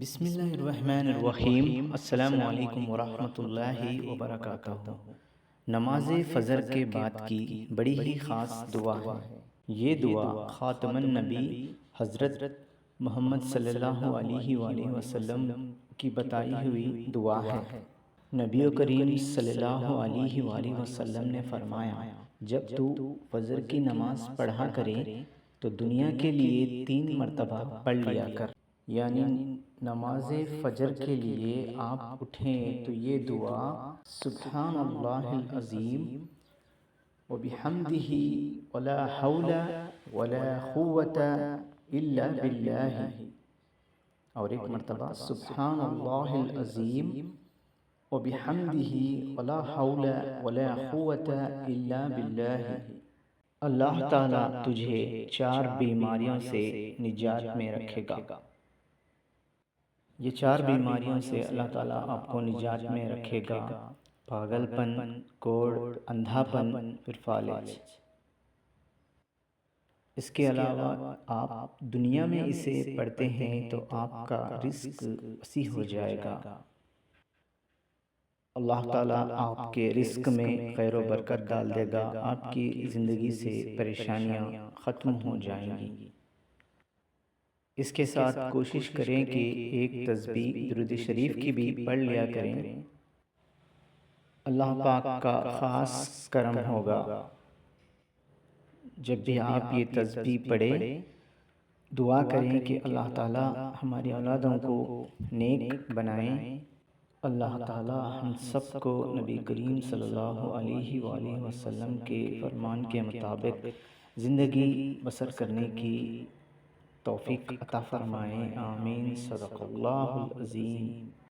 بسم اللہ الرحمن الرحیم۔ السلام علیکم ورحمۃ اللہ وبرکاتہ۔ نماز فجر کے بعد کی بڑی ہی خاص دعا ہے۔ یہ دعا خاتم النبی حضرت محمد صلی اللہ علیہ وآلہ وسلم کی بتائی ہوئی دعا ہے۔ نبی کریم صلی اللہ علیہ وآلہ وسلم نے فرمایا، جب تو فجر کی نماز پڑھا کرے تو دنیا کے لیے 3 مرتبہ پڑھ لیا کر، یعنی نماز فجر کے لیے آپ اٹھیں تو یہ دعا سبحان اللہ العظیم وبحمدہ ولا حول ولا قوت الا باللہ، اور ایک مرتبہ سبحان اللہ العظیم وبحمدہ ولا حول ولا قوت الا باللہ۔ اللہ تعالیٰ تجھے 4 بیماریوں سے نجات میں رکھے گا۔ یہ 4 بیماریوں سے اللہ تعالیٰ آپ کو نجات میں رکھے گا: پاگل پن، کوڑ، اندھا پن، پھر فالج۔ اس کے علاوہ آپ دنیا میں اسے پڑھتے ہیں تو آپ کا رزق وسیع ہو جائے گا۔ اللہ تعالیٰ آپ کے رزق میں خیر و برکت ڈال دے گا، آپ کی زندگی سے پریشانیاں ختم ہو جائیں گی۔ اس کے ساتھ کوشش کریں کہ ایک تسبیح درود شریف کی بھی پڑھ لیا کریں، اللہ پاک کا خاص کرم ہوگا۔ جب بھی آپ یہ تسبیح پڑھیں، دعا کریں کہ اللہ تعالیٰ ہماری اولادوں کو نیک بنائیں۔ اللہ تعالیٰ ہم سب کو نبی کریم صلی اللہ علیہ وآلہ وسلم کے فرمان کے مطابق زندگی بسر کرنے کی توفیق عطا فرمائیں، آمین۔ صدق اللہ العظیم۔